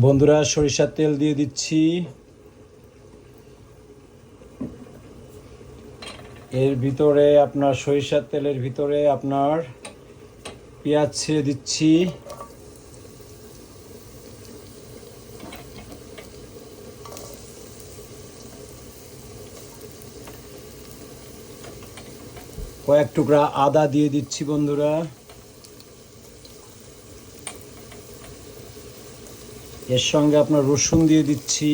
বন্ধুরা, সরিষার তেল দিয়ে দিচ্ছি। এর ভিতরে আপনার সরিষার তেলের ভিতরে আপনার পেঁয়াজ ছেড়ে দিচ্ছি। কয়েক টুকরা আদা দিয়ে দিচ্ছি বন্ধুরা। এর সঙ্গে আপনার রসুন দিয়ে দিচ্ছি।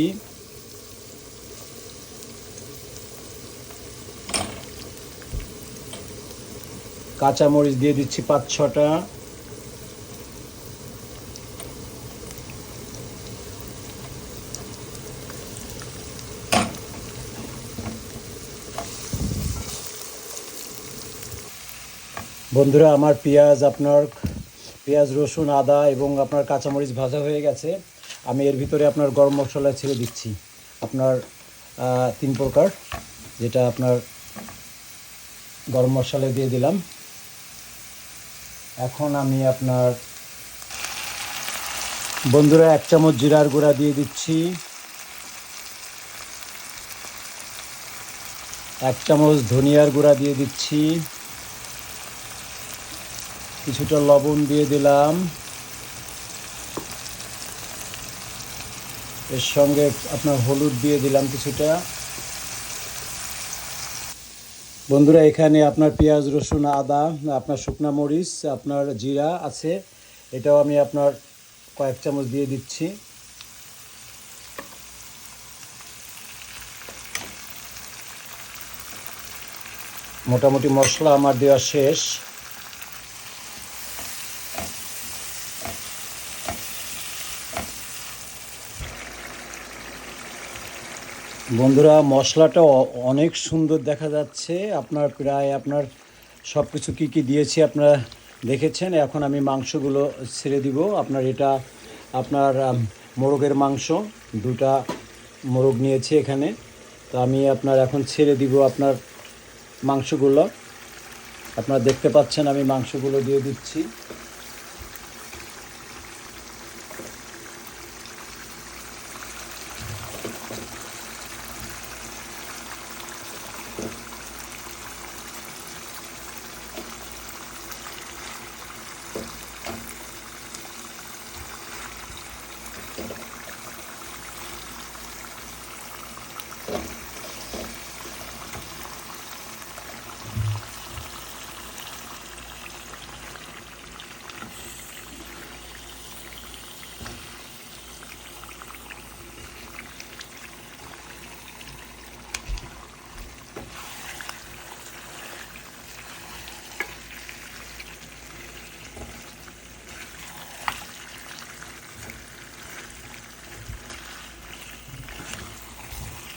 কাঁচামরিচ দিয়ে দিচ্ছি ৫-৬টা। বন্ধুরা, আমার পেঁয়াজ রসুন আদা এবং আপনার কাঁচামরিচ ভাজা হয়ে গেছে। আমি এর ভিতরে আপনার গরম মশলা ছেড়ে দিচ্ছি, আপনার ৩ প্রকার, যেটা আপনার গরম মশলা দিয়ে দিলাম। এখন আমি আপনার বন্ধুরা ১ চামচ জিরার গুঁড়া দিয়ে দিচ্ছি, ১ চামচ ধনিয়ার গুঁড়া দিয়ে দিচ্ছি, কিছুটা লবণ দিয়ে দিলাম। এর সঙ্গে আপনার হলুদ দিয়ে দিলাম কিছুটা। বন্ধুরা, এখানে আপনার পেঁয়াজ রসুন আদা, আপনার শুকনো মরিচ, আপনার জিরা আছে, এটাও আমি আপনার কয়েক চামচ দিয়ে দিচ্ছি। মোটামুটি মশলা আমার দেওয়া শেষ। বন্ধুরা, মশলাটা অনেক সুন্দর দেখা যাচ্ছে। আপনার সব কিছু কী কী দিয়েছি আপনারা দেখেছেন। এখন আমি মাংসগুলো ছেড়ে দিব। এটা আপনার মোরগের মাংস, 2টা মোরগ নিয়েছি এখানে। তো আমি এখন ছেড়ে দিব আপনার মাংসগুলো। আপনারা দেখতে পাচ্ছেন আমি মাংসগুলো দিয়ে দিচ্ছি।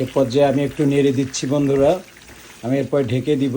এ পর্যায়ে আমি একটু নেড়ে দিচ্ছি বন্ধুরা। আমি এরপর ঢেকে দিব।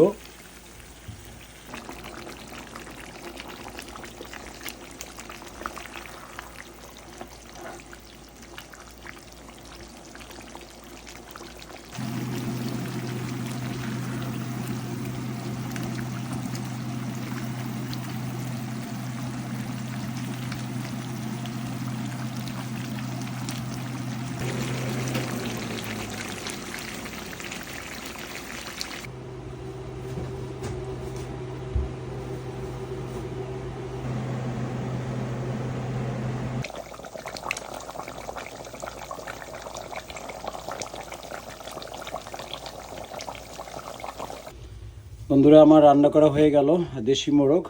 বন্ধুরা, আমার রান্না করা হয়ে গেল দেশি মোরগ।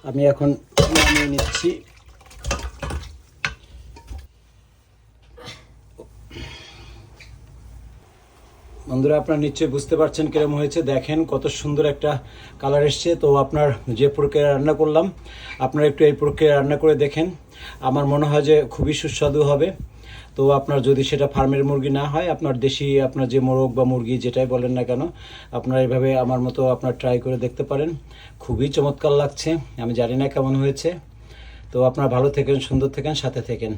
আমি এখন নামিয়ে নিচ্ছি। বন্ধুরা, আপনারা নিশ্চয়ই বুঝতে পারছেন কিরকম হয়েছে। দেখেন কত সুন্দর একটা কালার এসছে। তো আপনার যে প্রক্রিয়া রান্না করলাম, আপনারা একটু এই প্রক্রিয়া রান্না করে দেখেন। আমার মনে হয় যে খুবই সুস্বাদু হবে। তো আপনার যদি সেটা ফার্মের মুরগি না হয়, আপনার দেশি আপনার যে মোরগ বা মুরগি যেটাই বলেন না কেন, আপনারা এইভাবে আমার মতো আপনার ট্রাই করে দেখতে পারেন। খুবই চমৎকার লাগছে। আমি জানি না কেমন হয়েছে। তো আপনারা ভালো থেকেন, সুন্দর থেকেন, সাথে থেকেন।